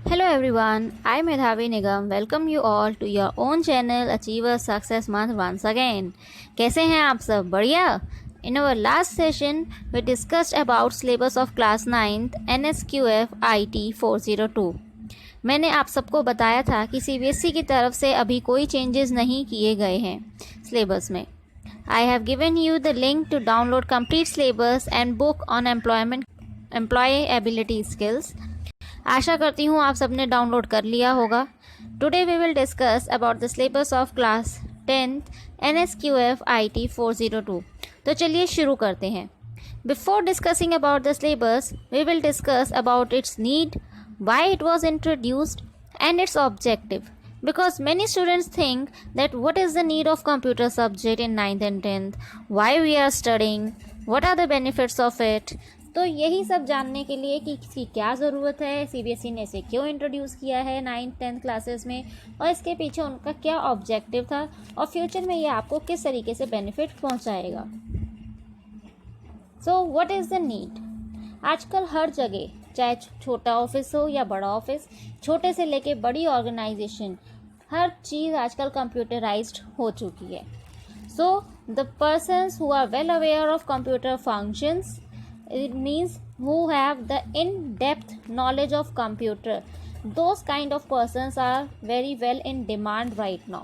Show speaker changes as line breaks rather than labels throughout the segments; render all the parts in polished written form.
Hello everyone, I Medhavi Nigam welcome you all to your own channel Achievers Success Month once again. कैसे हैं आप सब? बढ़िया? In our last session, we discussed about syllabus of class 9th NSQF IT 402. मैंने आप सबको बताया था कि CBSE की तरफ से अभी कोई चेंजेस नहीं किए गए हैं सिलेबस में. I have given you the link to download complete syllabus and book on employability skills. आशा करती हूँ आप सबने डाउनलोड कर लिया होगा. Today we will discuss about the syllabus of class 10th NSQF IT 402. तो चलिए शुरू करते हैं. Before discussing about the syllabus we will discuss about its need, why it was introduced and its objective, because many students think that what is the need of computer subject in 9th and 10th, why we are studying, what are the benefits of it. तो यही सब जानने के लिए कि इसकी क्या ज़रूरत है, CBSE ने इसे क्यों इंट्रोड्यूस किया है 9th-10th क्लासेस में, और इसके पीछे उनका क्या ऑब्जेक्टिव था, और फ्यूचर में ये आपको किस तरीके से बेनिफिट पहुंचाएगा. So what is the need. आजकल हर जगह, चाहे छोटा ऑफिस हो या बड़ा ऑफिस, छोटे से लेके बड़ी ऑर्गेनाइजेशन, हर चीज़ आजकल कंप्यूटराइज्ड हो चुकी है. So the persons who are well aware of computer functions, it means who have the in-depth knowledge of computer, those kind of persons are very well in demand right now.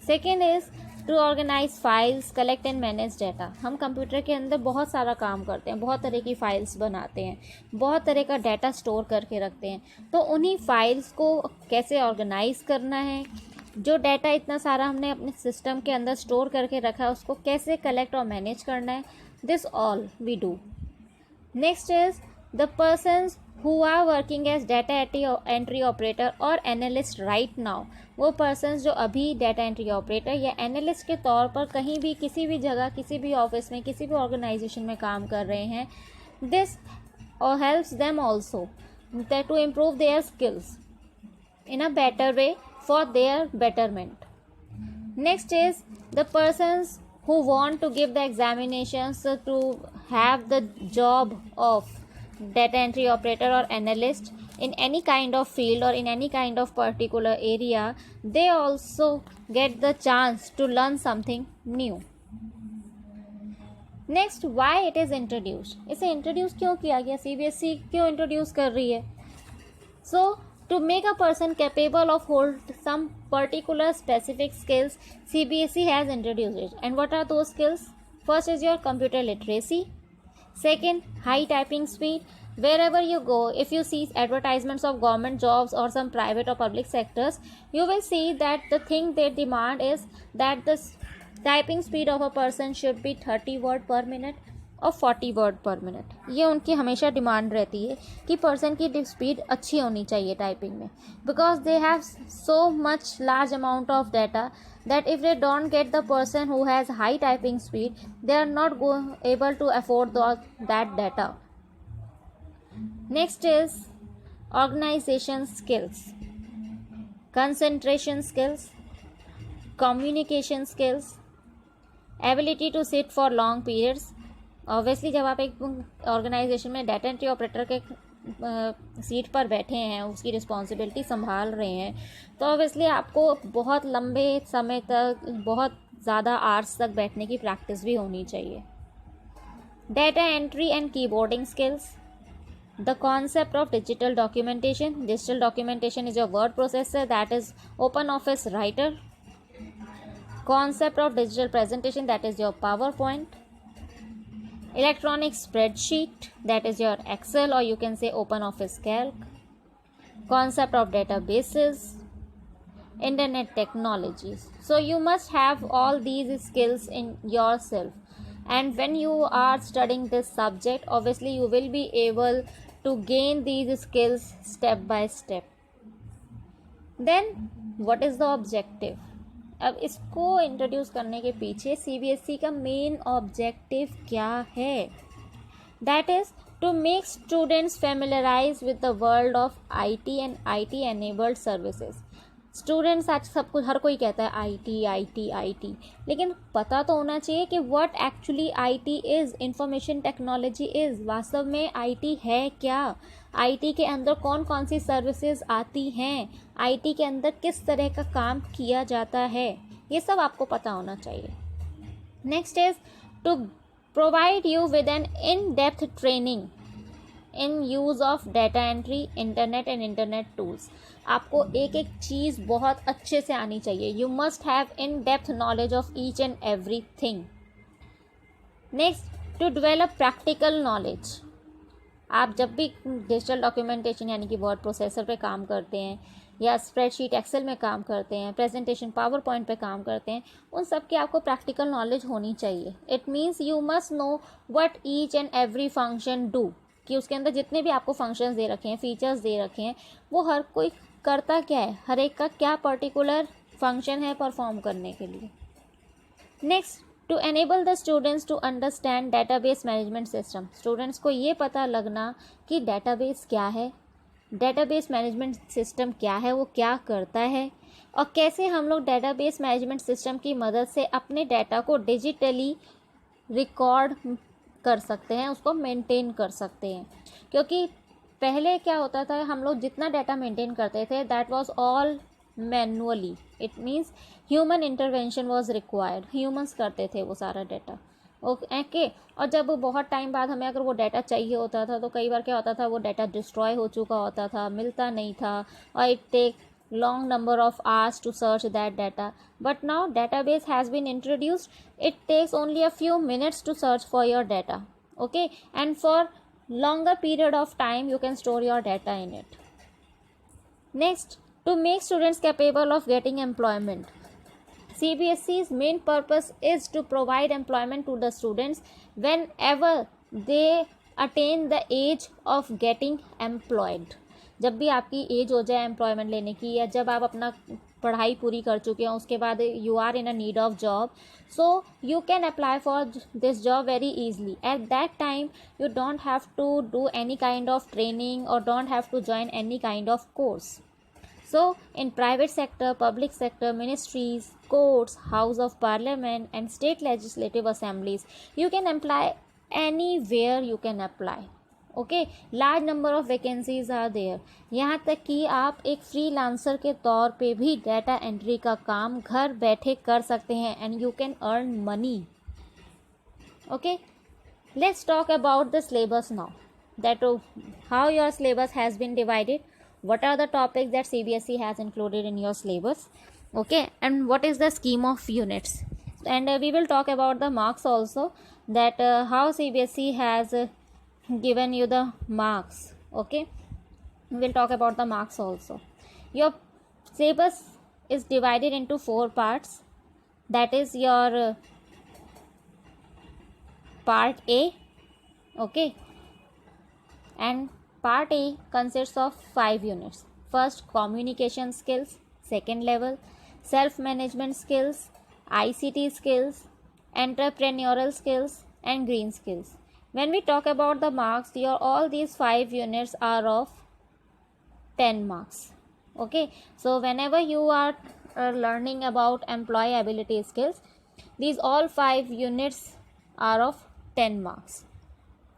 Second is to organize files, collect and manage data. हम computer के अंदर बहुत सारा काम करते हैं, बहुत तरह की फाइल्स बनाते हैं, बहुत तरह का डाटा स्टोर करके रखते हैं. तो उन्हीं फाइल्स को कैसे ऑर्गेनाइज करना है, जो डाटा इतना सारा हमने अपने सिस्टम के अंदर स्टोर करके रखा है उसको कैसे कलेक्ट और मैनेज करना है, this all we do. Next is the persons who are working as data entry operator or analyst right now. वो persons जो अभी data entry operator या analyst के तौर पर कहीं भी, किसी भी जगह, किसी भी ऑफिस में, किसी भी ऑर्गेनाइजेशन में काम कर रहे हैं, this helps them also that to improve their skills in a better way for their betterment. Next is the persons who want to give the examinations to have the job of data entry operator or analyst in any kind of field or in any kind of particular area, they also get the chance to learn something new. Next, why it is introduced. इसे introduce क्यों किया गया, CBSE क्यों introduce कर रही है. So to make a person capable of hold some particular specific skills, CBSE has introduced it. And what are those skills? First is your computer literacy. Second, high typing speed. Wherever you go, if you see advertisements of government jobs or some private or public sectors, you will see that the thing they demand is that the typing speed of a person should be 30 word per minute और 40 word पर minute. ये उनकी हमेशा demand रहती है कि person की speed अच्छी होनी चाहिए टाइपिंग में, because they have so much large amount of data that if they don't get the person who has high typing speed, they are not able to afford that data. Next is organisation skills, concentration skills, communication skills, ability to sit for long periods. Obviously जब आप एक organisation में data entry operator के seat पर बैठे हैं, उसकी responsibility संभाल रहे हैं, तो ऑब्वियसली आपको बहुत लंबे समय तक, बहुत ज़्यादा आवर्स तक बैठने की प्रैक्टिस भी होनी चाहिए. Data entry and keyboarding skills, the concept of digital documentation. Digital documentation is your word processor, that is OpenOffice Writer. Concept of digital presentation, that is your PowerPoint. Electronic spreadsheet, that is your Excel or you can say OpenOffice Calc. Concept of databases, internet technologies. So you must have all these skills in yourself, and when you are studying this subject, obviously you will be able to gain these skills step by step. Then what is the objective? अब इसको introduce करने के पीछे CBSE का main objective क्या है? That is to make students familiarise with the world of IT and IT enabled services. Students आज सब कुछ, हर कोई कहता है IT, लेकिन पता तो होना चाहिए कि what actually IT is, information technology is. वास्तव में IT है क्या? आईटी के अंदर कौन कौन सी सर्विसेज आती हैं, आईटी के अंदर किस तरह का काम किया जाता है, ये सब आपको पता होना चाहिए। Next is to provide you with an in depth training in use of data entry, internet and internet tools. आपको एक एक चीज़ बहुत अच्छे से आनी चाहिए। You must have in depth knowledge of each and everything. Next, to develop practical knowledge. आप जब भी डिजिटल डॉक्यूमेंटेशन यानी कि वर्ड प्रोसेसर पे काम करते हैं या स्प्रेडशीट एक्सेल में काम करते हैं, प्रेजेंटेशन पावर पॉइंट पे काम करते हैं, उन सब की आपको प्रैक्टिकल नॉलेज होनी चाहिए। It means you must know what each and every function do, कि उसके अंदर जितने भी आपको फंक्शंस दे रखे हैं, फीचर्स दे रखे हैं, वो हर कोई करता क्या है, हर एक का क्या पर्टिकुलर फंक्शन है परफॉर्म करने के लिए। Next, to enable the students to understand database management system. Students को ये पता लगना कि डेटाबेस क्या है, डेटाबेस मैनेजमेंट सिस्टम क्या है, वो क्या करता है, और कैसे हम लोग डेटाबेस मैनेजमेंट सिस्टम की मदद से अपने डाटा को डिजिटली रिकॉर्ड कर सकते हैं, उसको मेंटेन कर सकते हैं। क्योंकि पहले क्या होता था, हम लोग जितना डाटा मेंटेन करते थे that was all manually, it means human intervention was required, humans करते थे वो सारा डाटा। ओके, और जब बहुत टाइम बाद हमें अगर वो डाटा चाहिए होता था तो कई बार क्या होता था, वो डाटा डिस्ट्रॉय हो चुका होता था, मिलता नहीं था, और it take long number of hours to search that data. But now database has been introduced. It takes only a few minutes to search for your data. Okay, and for longer period of time you can store your data in it. Next, to make students capable of getting employment. CBSE's main purpose is to provide employment to the students whenever they attain the age of getting employed. जब भी आपकी as हो जाए employment लेने की, या जब आप अपना पढ़ाई पूरी कर चुके हैं, उसके बाद you are in a need of job, so you can apply for this job very easily. At that time you don't have to do any kind of training और don't have to join any kind of course. So in private sector, public sector, ministries, courts, House of Parliament and state legislative assemblies, you can apply anywhere you can apply. Okay, large number of vacancies are there. यहाँ तक कि आप एक freelancer के तौर पे भी data entry का काम घर बैठे कर सकते हैं and you can earn money. Okay, let's talk about the syllabus now, that how your syllabus has been divided, what are the topics that CBSE has included in your syllabus, okay, and what is the scheme of units, and we will talk about the marks also, that how CBSE has given you the marks. Okay, we will talk about the marks also. Your syllabus is divided into 4 parts, that is your part A. Okay, and part A consists of 5 units. First, communication skills, second level, self-management skills, ICT skills, entrepreneurial skills, and green skills. When we talk about the marks, all these 5 units are of 10 marks. Okay, so whenever you are learning about employability skills, these all 5 units are of 10 marks.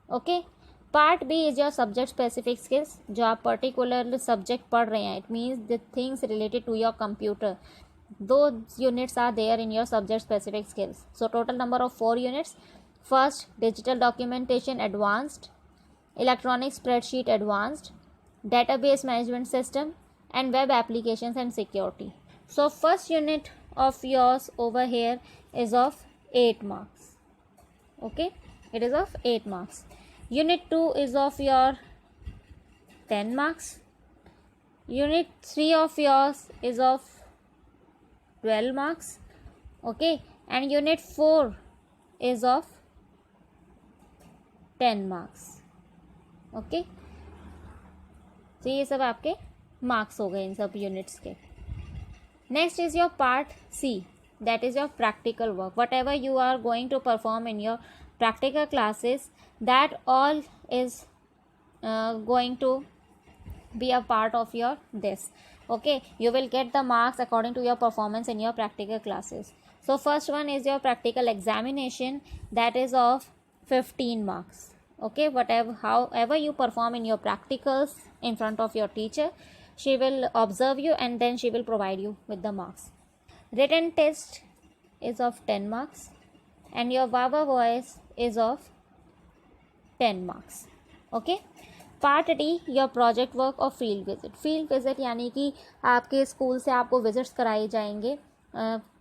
Okay, part B is your subject specific skills, जो आप particular subject पढ़ रहे हैं, it means the things related to your computer, दो units are there in your subject specific skills. So total number of 4 units. First, digital documentation advanced, electronic spreadsheet advanced, database management system, and web applications and security. So first unit of yours over here is of 8 marks. Okay, it is of 8 marks. Unit 2 is of your 10 marks. Unit 3 of yours is of 12 marks. Okay, and unit 4 is of 10 marks. Okay, तो ये सब आपके marks हो गए इन सब units के. Next is your part C, that is your practical work. Whatever you are going to perform in your practical classes, that all is going to be a part of your this. Okay, you will get the marks according to your performance in your practical classes. So first one is your practical examination, that is of 15 marks. Okay, whatever, however you perform in your practicals in front of your teacher, she will observe you and then she will provide you with the marks. Written test is of 10 marks and your Viva voice is of 10 marks. Okay. Part D, your project work और field visit. Field visit यानी कि आपके school से आपको visits कराए जाएंगे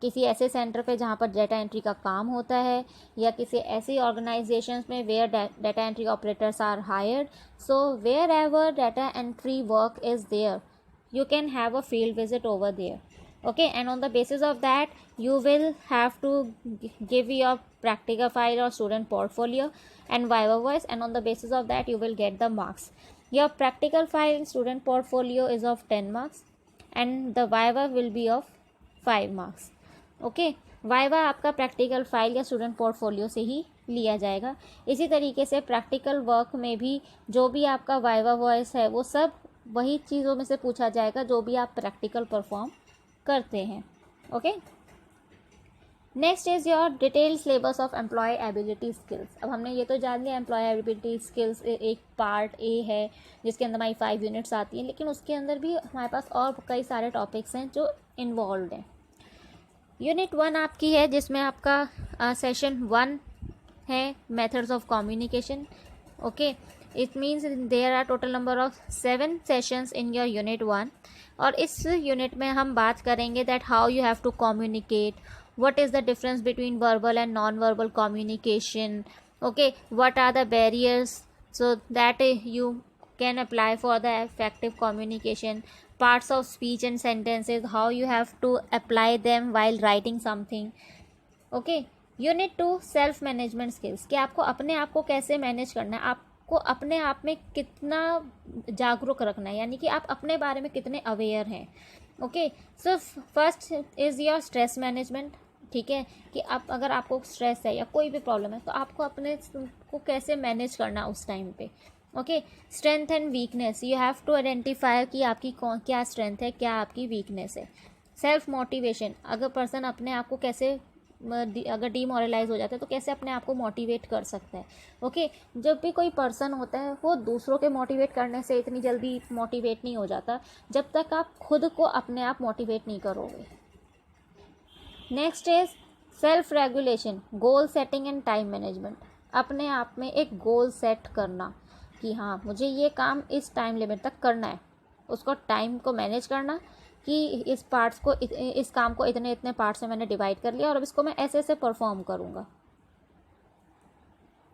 किसी ऐसे सेंटर पे जहाँ पर डाटा एंट्री का काम होता है, या किसी ऐसी ऑर्गेनाइजेशंस में where data entry operators are hired. So wherever data entry work is there, you can have a field visit over there. Okay, and on the basis of that you will have to give your practical file or student portfolio and Viva voice, and on the basis of that you will get the marks. Your practical file student portfolio is of 10 marks and the Viva will be of 5 marks. Okay, Viva आपका practical file या student portfolio से ही लिया जाएगा. इसी तरीके से practical work में भी जो भी आपका Viva वॉइस है वो सब वही चीज़ों में से पूछा जाएगा जो भी आप प्रैक्टिकल परफॉर्म करते हैं. Okay, next is your detail syllabus of employability skills. अब हमने ये तो जान लिया एम्प्लॉय एबिलिटी स्किल्स एक पार्ट ए है जिसके अंदर हमारी 5 यूनिट्स आती हैं, लेकिन उसके अंदर भी हमारे पास और कई सारे टॉपिक्स हैं जो इन्वॉल्व हैं. यूनिट 1 आपकी है जिसमें आपका सेशन 1 है methods of communication. Okay, it means there are total number of 7 sessions in your unit 1. और इस यूनिट में हम बात करेंगे that how you have to communicate, what is the difference between verbal and non-verbal communication. Okay, what are the barriers so that you can apply for the effective communication, parts of speech and sentences, how you have to apply them while writing something. Okay, unit 2 self management skills, कि आपको अपने आप को कैसे manage करना है, आपको अपने आप में कितना जागरूक रखना है, यानी कि आप अपने बारे में कितने अवेयर हैं. Okay, so first is your stress management. ठीक है, कि आप अगर आपको स्ट्रेस है या कोई भी प्रॉब्लम है तो आपको अपने को कैसे मैनेज करना उस टाइम पे. Okay, strength and weakness, you have to identify कि आपकी क्या स्ट्रेंथ है, क्या आपकी वीकनेस है. सेल्फ मोटिवेशन, अगर पर्सन अपने आप को कैसे अगर डीमोरलाइज हो जाता है तो कैसे अपने आप को मोटिवेट कर सकता है. ओके, जब भी कोई पर्सन होता है वो दूसरों के मोटिवेट करने से इतनी जल्दी मोटिवेट नहीं हो जाता जब तक आप खुद को अपने आप मोटिवेट नहीं करोगे. Next is self regulation, goal setting and time management. अपने आप में एक गोल सेट करना कि हाँ मुझे ये काम इस टाइम लिमिट तक करना है, उसको टाइम को मैनेज करना कि इस काम को इतने इतने पार्ट्स में मैंने डिवाइड कर लिया और अब इसको मैं ऐसे ऐसे परफॉर्म करूँगा.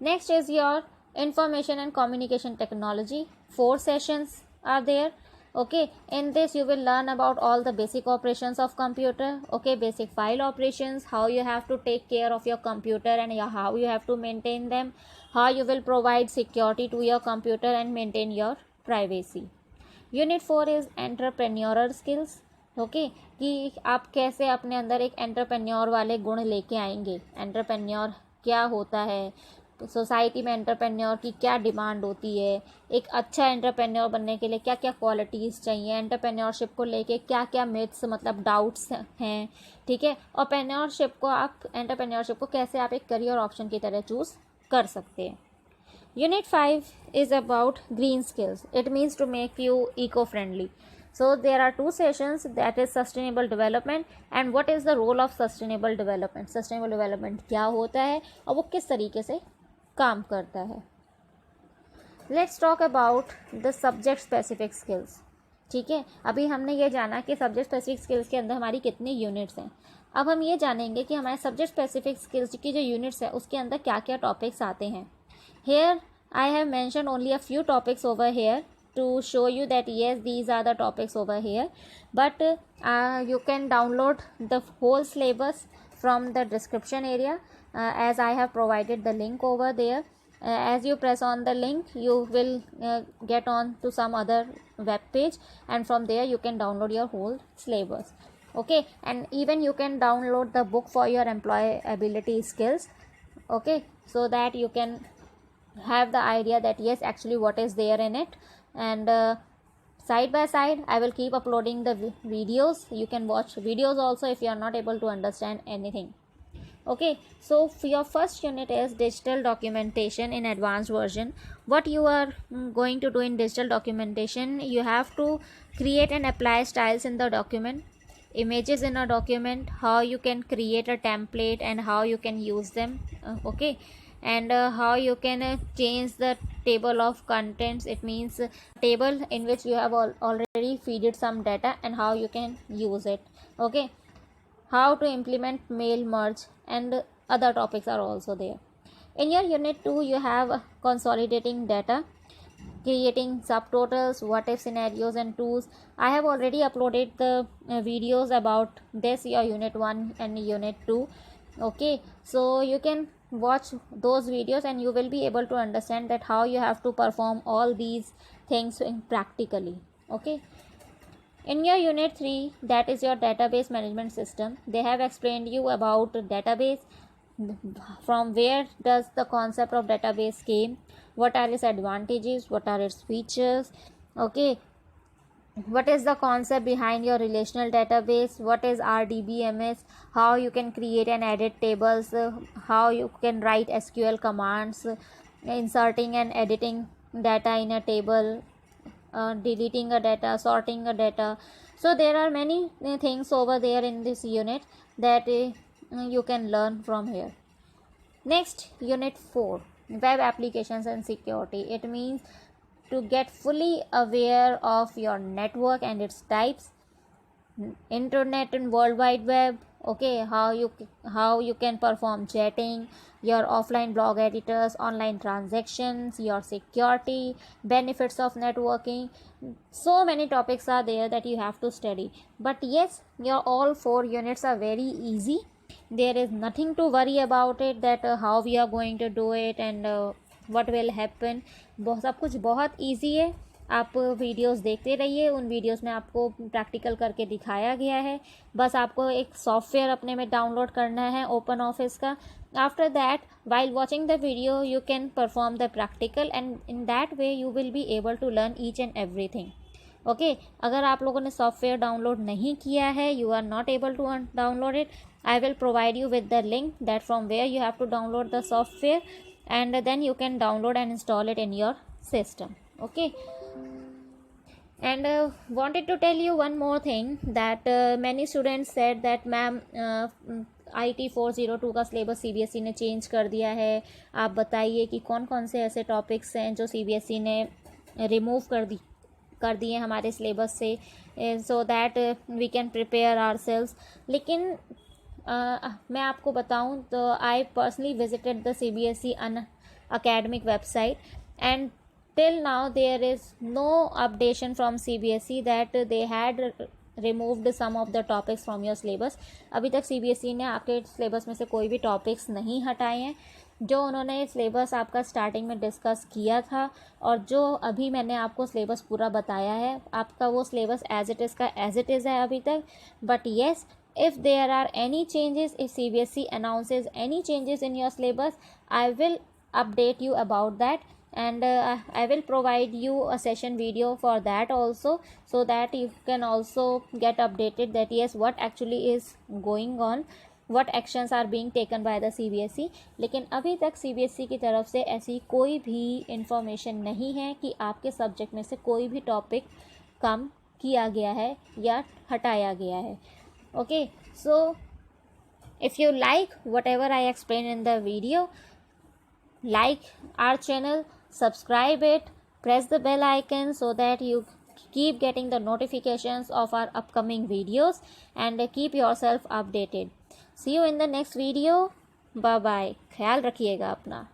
Next is your information and communication technology. 4 sessions are there. Okay, in this you will learn about all the basic operations of computer. Okay, basic file operations, how you have to take care of your computer and how you have to maintain them, how you will provide security to your computer and maintain your privacy. Unit 4 is entrepreneurial skills. Okay, कि आप कैसे अपने अंदर एक entrepreneur वाले गुण लेके आएंगे. एंटरप्रेन्योर क्या होता है, सोसाइटी में एंटरप्रेन्योर की क्या डिमांड होती है, एक अच्छा एंटरप्रेन्योर बनने के लिए क्या क्या क्वालिटीज़ चाहिए, एंटरप्रेन्योरशिप को लेके क्या क्या मिथ्स मतलब डाउट्स हैं. ठीक है, और एंटरप्रेन्योरशिप को कैसे आप एक करियर ऑप्शन की तरह चूज़ कर सकते हैं. Unit 5 is about green skills. It means to make you eco friendly. So there are 2 sessions, that is sustainable development and what is the role of sustainable development. Sustainable development क्या होता है और वो किस तरीके से काम करता है. Let's talk about the subject specific skills. ठीक है, अभी हमने ये जाना कि सब्जेक्ट स्पेसिफिक स्किल्स के अंदर हमारी कितनी यूनिट्स हैं. अब हम ये जानेंगे कि हमारे सब्जेक्ट स्पेसिफिक स्किल्स की जो यूनिट्स है उसके अंदर क्या क्या टॉपिक्स आते हैं. Here I have mentioned only a few topics over here to show you that yes, these are the topics over here, but you can download the whole syllabus from the description area, as I have provided the link over there. As you press on the link you will get on to some other web page and from there you can download your whole syllabus. Okay, and even you can download the book for your employability skills. Okay, so that you can have the idea that yes, actually what is there in it. And side by side I will keep uploading the videos. You can watch videos also if you are not able to understand anything. Okay, so your first unit is digital documentation in advanced version. What you are going to do in digital documentation, you have to create and apply styles in the document, images in a document, how you can create a template and how you can use them. Okay, and how you can change the table of contents. It means table in which you have already feeded some data and how you can use it. Okay, how to implement mail merge, and other topics are also there. In your unit 2 you have consolidating data, creating subtotals, what if scenarios and tools. I have already uploaded the videos about this, your unit 1 and unit 2. Okay, so you can watch those videos and you will be able to understand that how you have to perform all these things in practically. Okay, in your unit 3, that is your database management system, they have explained you about database, from where does the concept of database came, what are its advantages, what are its features. Okay, what is the concept behind your relational database, what is rdbms, how you can create and edit tables, how you can write sql commands, inserting and editing data in a table, deleting a data, sorting a data. So there are many things over there in this unit that you can learn from here. Next, unit 4, web applications and security. It means to get fully aware of your network and its types, internet and world wide web. Okay, how you can perform chatting, your offline blog editors, online transactions, your security, benefits of networking. So many topics are there that you have to study. But yes, your all 4 units are very easy. There is nothing to worry about it that how we are going to do it and what will happen. सब कुछ बहुत easy है. आप videos देखते रहिए, उन videos में आपको प्रैक्टिकल करके दिखाया गया है. बस आपको एक सॉफ्टवेयर अपने में डाउनलोड करना है ओपन ऑफिस का. After that, while watching the video you can perform the practical and in that way you will be able to learn each and everything. Okay, अगर आप लोगों ने सॉफ्टवेयर डाउनलोड नहीं किया है, you are not able to download it, I will provide you with the link that from where you have to download the software and then you can download and install it in your system. Okay, and wanted to tell you one more thing that many students said that ma'am IT 402 का syllabus CBSE ने change कर दिया है, आप बताइए कि कौन कौन से ऐसे टॉपिक्स हैं जो CBSE ने रिमूव कर दिए हमारे सिलेबस से, so that we can prepare ourselves. लेकिन मैं आपको बताऊं तो I personally visited the CBSE academic website and till now there is no updation from CBSE that they had removed some of the topics from your syllabus. अभी तक CBSE ने आपके syllabus में से कोई भी टॉपिक्स नहीं हटाए हैं. जो उन्होंने सिलेबस आपका स्टार्टिंग में डिस्कस किया था और जो अभी मैंने आपको सिलेबस पूरा बताया है, आपका वो सिलेबस एज इट इज़ का एज इट इज़ है अभी तक. But yes, if there are any changes, if CBSE announces any changes in your syllabus, I will update you about that, and I will provide you a session video for that also, so that you can also get updated that yes, what actually is going on, what actions are being taken by the CBSE. लेकिन अभी तक CBSE की तरफ से ऐसी कोई भी information नहीं है कि आपके सब्जेक्ट में से कोई भी टॉपिक कम किया गया है या हटाया गया है. Okay, so if you like whatever I explained in the video, like our channel, subscribe it, press the bell icon so that you keep getting the notifications of our upcoming videos, and keep yourself updated. See you in the next video. Bye bye. ख्याल रखिएगा अपना.